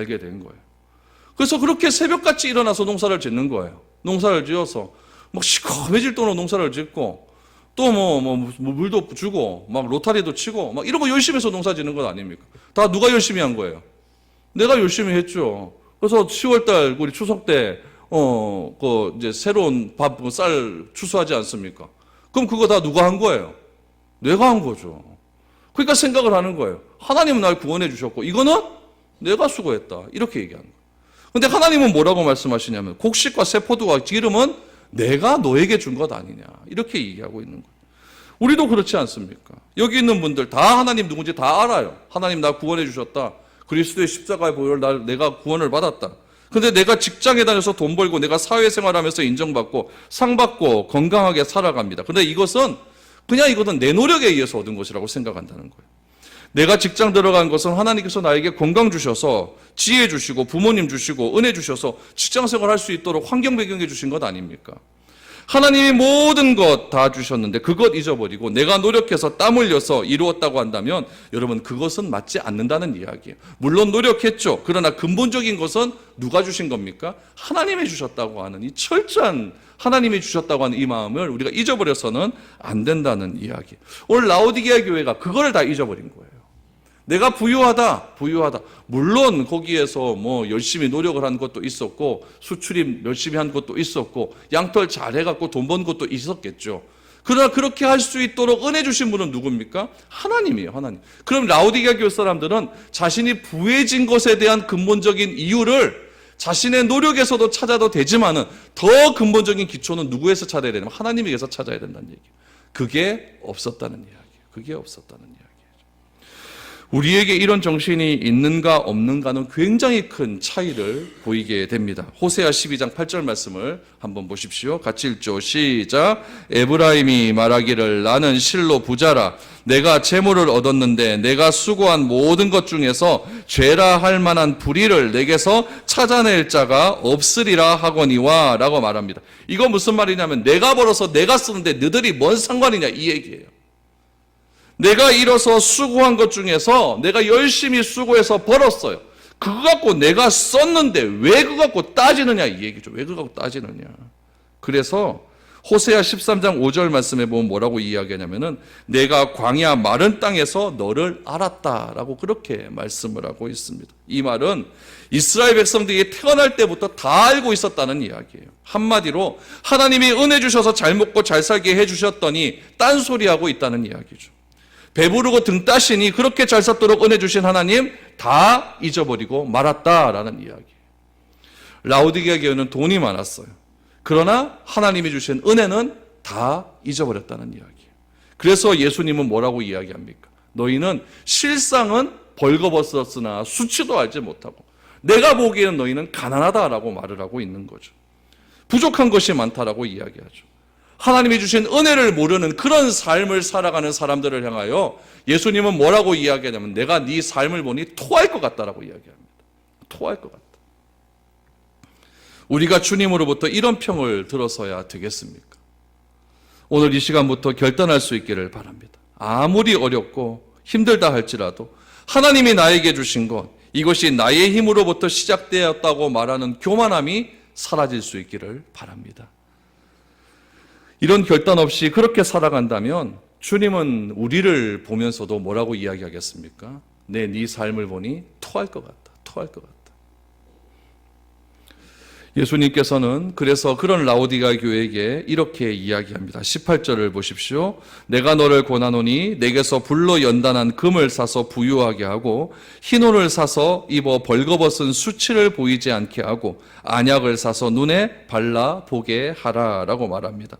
그래서 그렇게 새벽같이 일어나서 농사를 짓는 거예요. 농사를 지어서 막 시커매질 정도로 농사를 짓고 또 물도 주고 막 로타리도 치고 막 이런 거 열심히 해서 농사 짓는 건 아닙니까? 다 누가 열심히 한 거예요? 내가 열심히 했죠. 그래서 10월달 우리 추석 때 이제 새로운 밥, 쌀 추수하지 않습니까? 그럼 그거 다 누가 한 거예요? 내가 한 거죠. 그러니까 생각을 하는 거예요. 하나님은 날 구원해 주셨고 이거는 내가 수고했다. 이렇게 얘기하는 거예요. 근데 하나님은 뭐라고 말씀하시냐면 곡식과 세포도와 기름은 내가 너에게 준 것 아니냐. 이렇게 얘기하고 있는 거예요. 우리도 그렇지 않습니까? 여기 있는 분들 다 하나님 누군지 다 알아요. 하나님 나 구원해 주셨다. 그리스도의 십자가의 보혈 내가 구원을 받았다. 근데 내가 직장에 다녀서 돈 벌고 내가 사회생활하면서 인정받고 상 받고 건강하게 살아갑니다. 근데 이것은 내 노력에 의해서 얻은 것이라고 생각한다는 거예요. 내가 직장 들어간 것은 하나님께서 나에게 건강 주셔서 지혜 주시고 부모님 주시고 은혜 주셔서 직장 생활 할 수 있도록 환경 배경해 주신 것 아닙니까? 하나님이 모든 것 다 주셨는데 그것 잊어버리고 내가 노력해서 땀 흘려서 이루었다고 한다면 여러분 그것은 맞지 않는다는 이야기예요. 물론 노력했죠. 그러나 근본적인 것은 누가 주신 겁니까? 하나님이 주셨다고 하는 이 철저한 하나님이 주셨다고 하는 이 마음을 우리가 잊어버려서는 안 된다는 이야기. 오늘 라오디게아 교회가 그걸 다 잊어버린 거예요. 내가 부유하다. 물론 거기에서 열심히 노력을 한 것도 있었고 수출입 열심히 한 것도 있었고 양털 잘해갖고 돈 번 것도 있었겠죠. 그러나 그렇게 할 수 있도록 은혜 주신 분은 누굽니까? 하나님이에요. 하나님. 그럼 라오디게아 교회 사람들은 자신이 부해진 것에 대한 근본적인 이유를 자신의 노력에서도 찾아도 되지만은 더 근본적인 기초는 누구에서 찾아야 되냐면 하나님에게서 찾아야 된다는 얘기예요. 그게 없었다는 이야기예요. 우리에게 이런 정신이 있는가 없는가는 굉장히 큰 차이를 보이게 됩니다. 호세아 12장 8절 말씀을 한번 보십시오. 같이 읽죠. 시작. 에브라임이 말하기를 나는 실로 부자라. 내가 재물을 얻었는데 내가 수고한 모든 것 중에서 죄라 할 만한 불의를 내게서 찾아낼 자가 없으리라 하거니와 라고 말합니다. 이거 무슨 말이냐면 내가 벌어서 내가 쓰는데 너희들이 뭔 상관이냐 이 얘기예요. 내가 일어서 수고한 것 중에서 내가 열심히 수고해서 벌었어요. 그거 갖고 내가 썼는데 왜 그거 갖고 따지느냐 이 얘기죠. 왜 그거 갖고 따지느냐. 그래서 호세아 13장 5절 말씀에 보면 뭐라고 이야기하냐면은 내가 광야 마른 땅에서 너를 알았다라고 그렇게 말씀을 하고 있습니다. 이 말은 이스라엘 백성들이 태어날 때부터 다 알고 있었다는 이야기예요. 한마디로 하나님이 은혜 주셔서 잘 먹고 잘 살게 해주셨더니 딴소리하고 있다는 이야기죠. 배부르고 등 따시니 그렇게 잘 샀도록 은혜 주신 하나님 다 잊어버리고 말았다라는 이야기. 라오디게아 교회는 돈이 많았어요. 그러나 하나님이 주신 은혜는 다 잊어버렸다는 이야기예요. 그래서 예수님은 뭐라고 이야기합니까? 너희는 실상은 벌거벗었으나 수치도 알지 못하고 내가 보기에는 너희는 가난하다라고 말을 하고 있는 거죠. 부족한 것이 많다라고 이야기하죠. 하나님이 주신 은혜를 모르는 그런 삶을 살아가는 사람들을 향하여 예수님은 뭐라고 이야기하냐면 내가 네 삶을 보니 토할 것 같다라고 이야기합니다. 토할 것 같다. 우리가 주님으로부터 이런 평을 들어서야 되겠습니까? 오늘 이 시간부터 결단할 수 있기를 바랍니다. 아무리 어렵고 힘들다 할지라도 하나님이 나에게 주신 것 이것이 나의 힘으로부터 시작되었다고 말하는 교만함이 사라질 수 있기를 바랍니다. 이런 결단 없이 그렇게 살아간다면 주님은 우리를 보면서도 뭐라고 이야기하겠습니까? 네 삶을 보니 토할 것 같다. 예수님께서는 그래서 그런 라오디게아 교회에게 이렇게 이야기합니다. 18절을 보십시오. 내가 너를 권하노니 내게서 불로 연단한 금을 사서 부유하게 하고 흰옷을 사서 입어 벌거벗은 수치를 보이지 않게 하고 안약을 사서 눈에 발라 보게 하라라고 말합니다.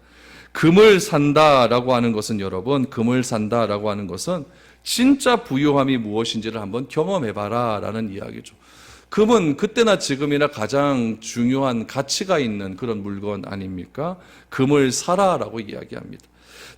금을 산다라고 하는 것은 여러분, 금을 산다라고 하는 것은 진짜 부유함이 무엇인지를 한번 경험해봐라 라는 이야기죠. 금은 그때나 지금이나 가장 중요한 가치가 있는 그런 물건 아닙니까? 금을 사라라고 이야기합니다.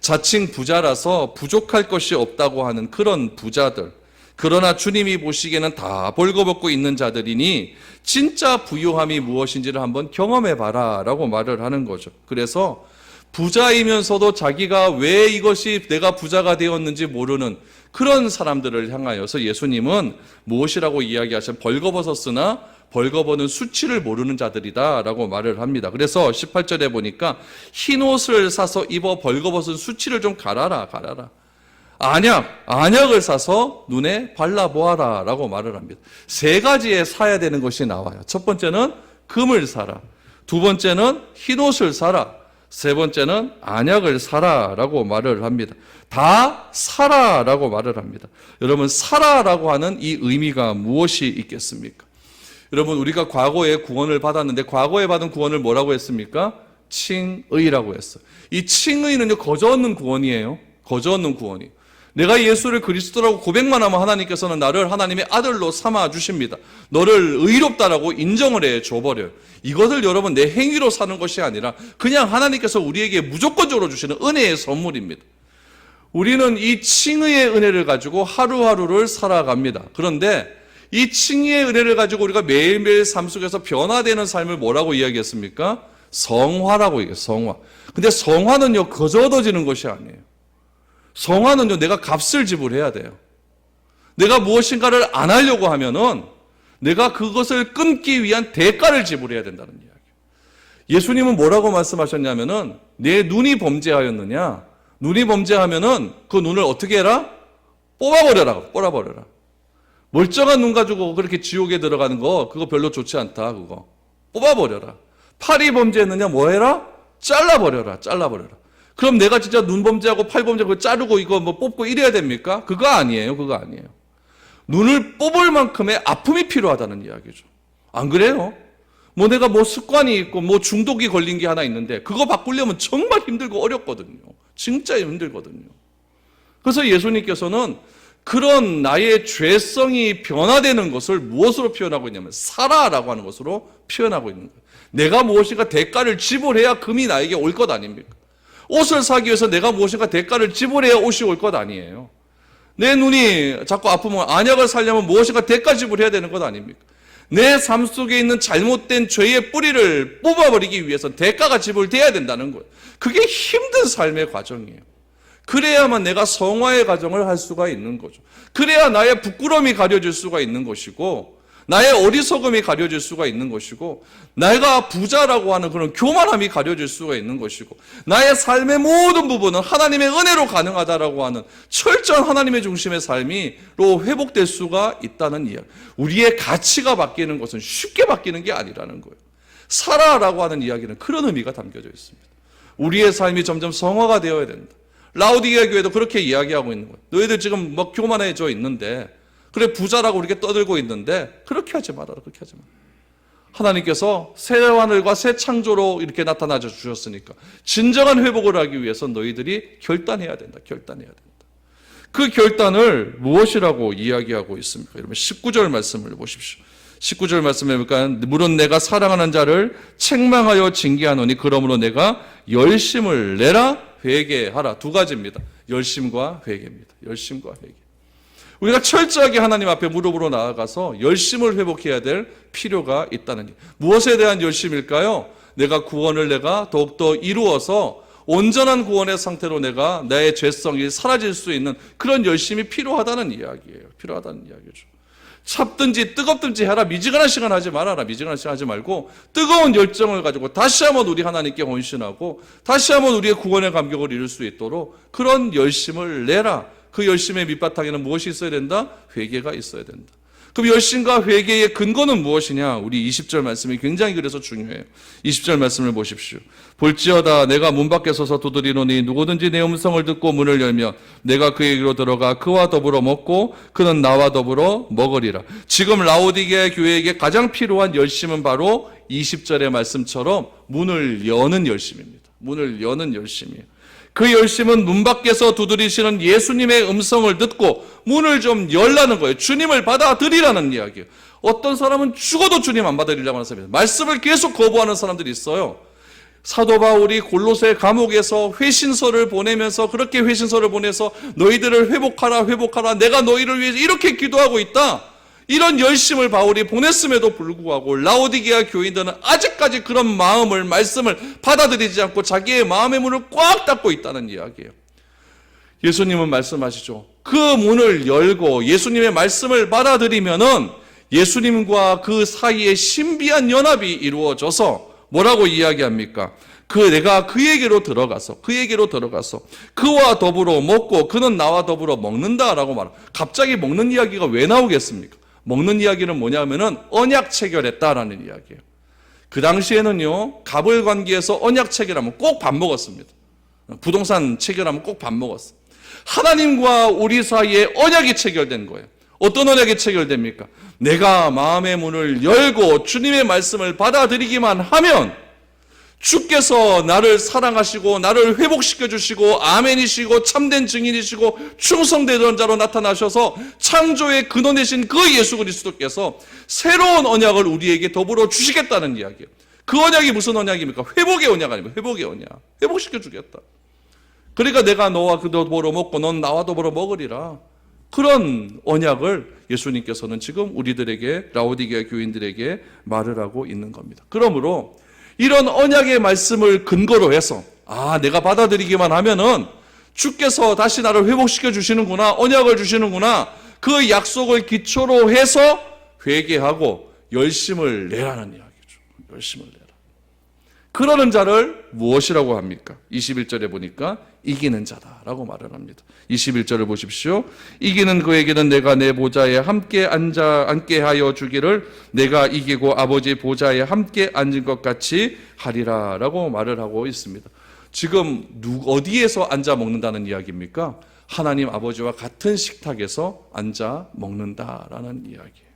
자칭 부자라서 부족할 것이 없다고 하는 그런 부자들, 그러나 주님이 보시기에는 다 벌거벗고 있는 자들이니 진짜 부유함이 무엇인지를 한번 경험해봐라 라고 말을 하는 거죠. 그래서 부자이면서도 자기가 왜 이것이 내가 부자가 되었는지 모르는 그런 사람들을 향하여서 예수님은 무엇이라고 이야기하시면 벌거벗었으나 벌거벗은 수치를 모르는 자들이다 라고 말을 합니다. 그래서 18절에 보니까 흰 옷을 사서 입어 벌거벗은 수치를 좀 갈아라. 안약을 사서 눈에 발라보아라 라고 말을 합니다. 세 가지에 사야 되는 것이 나와요. 첫 번째는 금을 사라, 두 번째는 흰옷을 사라, 세 번째는 안약을 사라 라고 말을 합니다. 다 사라 라고 말을 합니다. 여러분, 사라 라고 하는 이 의미가 무엇이 있겠습니까? 여러분, 우리가 과거에 구원을 받았는데 과거에 받은 구원을 뭐라고 했습니까? 칭의라고 했어요. 이 칭의는요, 거저 얻는 구원이에요. 거저 얻는 구원이에요. 내가 예수를 그리스도라고 고백만 하면 하나님께서는 나를 하나님의 아들로 삼아 주십니다. 너를 의롭다라고 인정을 해 줘버려요. 이것을 여러분 내 행위로 사는 것이 아니라 그냥 하나님께서 우리에게 무조건적으로 주시는 은혜의 선물입니다. 우리는 이 칭의의 은혜를 가지고 하루하루를 살아갑니다. 그런데 이 칭의의 은혜를 가지고 우리가 매일매일 삶 속에서 변화되는 삶을 뭐라고 이야기했습니까? 성화라고 얘기해요. 성화. 근데 성화는요, 거저 얻어지는 것이 아니에요. 성화는요, 내가 값을 지불해야 돼요. 내가 무엇인가를 안 하려고 하면은 내가 그것을 끊기 위한 대가를 지불해야 된다는 이야기예요. 예수님은 뭐라고 말씀하셨냐면은 내 눈이 범죄하였느냐? 눈이 범죄하면은 그 눈을 어떻게 해라? 뽑아버려라. 멀쩡한 눈 가지고 그렇게 지옥에 들어가는 거 그거 별로 좋지 않다. 그거 뽑아버려라. 팔이 범죄했느냐? 뭐 해라? 잘라버려라. 그럼 내가 진짜 눈 범죄하고 팔 범죄하고 자르고 이거 뭐 뽑고 이래야 됩니까? 그거 아니에요. 눈을 뽑을 만큼의 아픔이 필요하다는 이야기죠. 안 그래요? 뭐 내가 뭐 습관이 있고 뭐 중독이 걸린 게 하나 있는데 그거 바꾸려면 정말 힘들고 어렵거든요. 진짜 힘들거든요. 그래서 예수님께서는 그런 나의 죄성이 변화되는 것을 무엇으로 표현하고 있냐면 사라라고 하는 것으로 표현하고 있는 거예요. 내가 무엇인가 대가를 지불해야 금이 나에게 올 것 아닙니까? 옷을 사기 위해서 내가 무엇인가 대가를 지불해야 옷이 올 것 아니에요. 내 눈이 자꾸 아프면 안약을 사려면 무엇인가 대가 지불해야 되는 것 아닙니까? 내 삶 속에 있는 잘못된 죄의 뿌리를 뽑아버리기 위해서 대가가 지불돼야 된다는 거예요. 그게 힘든 삶의 과정이에요. 그래야만 내가 성화의 과정을 할 수가 있는 거죠. 그래야 나의 부끄러움이 가려질 수가 있는 것이고 나의 어리석음이 가려질 수가 있는 것이고 내가 부자라고 하는 그런 교만함이 가려질 수가 있는 것이고 나의 삶의 모든 부분은 하나님의 은혜로 가능하다라고 하는 철저한 하나님의 중심의 삶이로 회복될 수가 있다는 이야기. 우리의 가치가 바뀌는 것은 쉽게 바뀌는 게 아니라는 거예요. 사라라고 하는 이야기는 그런 의미가 담겨져 있습니다. 우리의 삶이 점점 성화가 되어야 된다. 라오디게아 교회도 그렇게 이야기하고 있는 거예요. 너희들 지금 막 교만해져 있는데 그래 부자라고 이렇게 떠들고 있는데 그렇게 하지 말아라. 하나님께서 새 하늘과 새 창조로 이렇게 나타나 주셨으니까 진정한 회복을 하기 위해서 너희들이 결단해야 된다. 그 결단을 무엇이라고 이야기하고 있습니까? 여러분 19절 말씀을 보십시오. 19절 말씀에 보니까 물은 내가 사랑하는 자를 책망하여 징계하노니 그러므로 내가 열심을 내라 회개하라. 두 가지입니다. 열심과 회개입니다. 우리가 철저하게 하나님 앞에 무릎으로 나아가서 열심을 회복해야 될 필요가 있다는 일. 무엇에 대한 열심일까요? 내가 구원을 더욱더 이루어서 온전한 구원의 상태로 내가 나의 죄성이 사라질 수 있는 그런 열심이 필요하다는 이야기예요. 찹든지 뜨겁든지 해라. 미지근한 시간 하지 말아라. 미지근한 시간 하지 말고 뜨거운 열정을 가지고 다시 한번 우리 하나님께 헌신하고 다시 한번 우리의 구원의 감격을 이룰 수 있도록 그런 열심을 내라. 그 열심의 밑바탕에는 무엇이 있어야 된다? 회개가 있어야 된다. 그럼 열심과 회개의 근거는 무엇이냐? 우리 20절 말씀이 굉장히 그래서 중요해요. 20절 말씀을 보십시오. 볼지어다 내가 문 밖에 서서 두드리노니 누구든지 내 음성을 듣고 문을 열면 내가 그에게로 들어가 그와 더불어 먹고 그는 나와 더불어 먹으리라. 지금 라오디게아 교회에게 가장 필요한 열심은 바로 20절의 말씀처럼 문을 여는 열심입니다. 그 열심은 문 밖에서 두드리시는 예수님의 음성을 듣고 문을 좀 열라는 거예요. 주님을 받아들이라는 이야기예요. 어떤 사람은 죽어도 주님 안 받아들이려고 하는 사람이에요. 말씀을 계속 거부하는 사람들이 있어요. 사도 바울이 골로새 감옥에서 회신서를 보내면서 그렇게 회신서를 보내서 너희들을 회복하라 내가 너희를 위해서 이렇게 기도하고 있다. 이런 열심을 바울이 보냈음에도 불구하고 라오디게아 교인들은 아직까지 그런 말씀을 받아들이지 않고 자기의 마음의 문을 꽉 닫고 있다는 이야기예요. 예수님은 말씀하시죠. 그 문을 열고 예수님의 말씀을 받아들이면은 예수님과 그 사이에 신비한 연합이 이루어져서 뭐라고 이야기합니까? 내가 그에게로 들어가서 그와 더불어 먹고 그는 나와 더불어 먹는다라고 말합니다. 갑자기 먹는 이야기가 왜 나오겠습니까? 먹는 이야기는 뭐냐면은 언약 체결했다라는 이야기예요. 그 당시에는요, 갑을 관계에서 언약 체결하면 꼭 밥 먹었습니다. 부동산 체결하면 꼭 밥 먹었어요. 하나님과 우리 사이에 언약이 체결된 거예요. 어떤 언약이 체결됩니까? 내가 마음의 문을 열고 주님의 말씀을 받아들이기만 하면 주께서 나를 사랑하시고 나를 회복시켜 주시고 아멘이시고 참된 증인이시고 충성되던 자로 나타나셔서 창조의 근원이신 그 예수 그리스도께서 새로운 언약을 우리에게 더불어 주시겠다는 이야기예요. 그 언약이 무슨 언약입니까? 회복의 언약 아닙니까? 회복의 언약. 회복시켜 주겠다. 그러니까 내가 너와 그 더불어 먹고 넌 나와 더불어 먹으리라. 그런 언약을 예수님께서는 지금 우리들에게, 라오디게아 교인들에게 말을 하고 있는 겁니다. 그러므로 이런 언약의 말씀을 근거로 해서 내가 받아들이기만 하면은 주께서 다시 나를 회복시켜 주시는구나, 언약을 주시는구나, 그 약속을 기초로 해서 회개하고 열심을 내라는 이야기죠. 열심을 내라. 그러는 자를 무엇이라고 합니까? 21절에 보니까 이기는 자다라고 말을 합니다. 21절을 보십시오. 이기는 그에게는 내가 내 보좌에 함께 앉게 하여 주기를 내가 이기고 아버지 보좌에 함께 앉은 것 같이 하리라 라고 말을 하고 있습니다. 지금 어디에서 앉아 먹는다는 이야기입니까? 하나님 아버지와 같은 식탁에서 앉아 먹는다라는 이야기예요.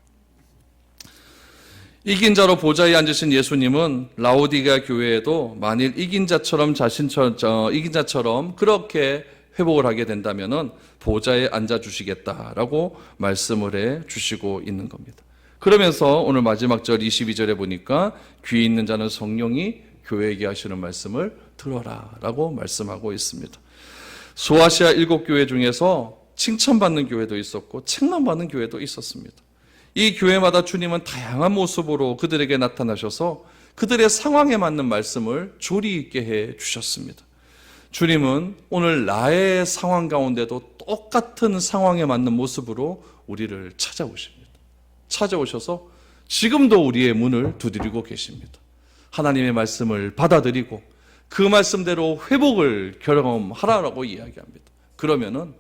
이긴 자로 보좌에 앉으신 예수님은 라오디게아 교회에도 만일 이긴 자처럼 그렇게 회복을 하게 된다면은 보좌에 앉아 주시겠다라고 말씀을 해 주시고 있는 겁니다. 그러면서 오늘 마지막 절 22절에 보니까 귀 있는 자는 성령이 교회에게 하시는 말씀을 들어라라고 말씀하고 있습니다. 소아시아 7교회 중에서 칭찬받는 교회도 있었고 책망받는 교회도 있었습니다. 이 교회마다 주님은 다양한 모습으로 그들에게 나타나셔서 그들의 상황에 맞는 말씀을 조리 있게 해 주셨습니다. 주님은 오늘 나의 상황 가운데도 똑같은 상황에 맞는 모습으로 우리를 찾아오십니다. 찾아오셔서 지금도 우리의 문을 두드리고 계십니다. 하나님의 말씀을 받아들이고 그 말씀대로 회복을 경험하라고 이야기합니다. 그러면은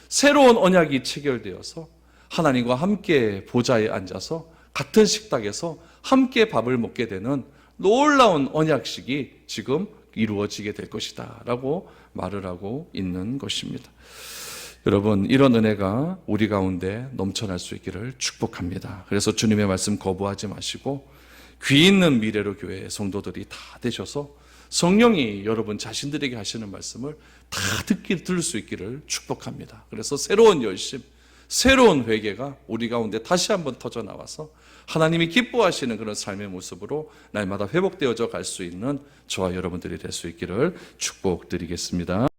새로운 언약이 체결되어서 하나님과 함께 보좌에 앉아서 같은 식탁에서 함께 밥을 먹게 되는 놀라운 언약식이 지금 이루어지게 될 것이다 라고 말을 하고 있는 것입니다. 여러분, 이런 은혜가 우리 가운데 넘쳐날 수 있기를 축복합니다. 그래서 주님의 말씀 거부하지 마시고 귀 있는 미래로 교회 성도들이 다 되셔서 성령이 여러분 자신들에게 하시는 말씀을 다 들을 수 있기를 축복합니다. 그래서 새로운 열심, 새로운 회개가 우리 가운데 다시 한번 터져 나와서 하나님이 기뻐하시는 그런 삶의 모습으로 날마다 회복되어져 갈 수 있는 저와 여러분들이 될 수 있기를 축복드리겠습니다.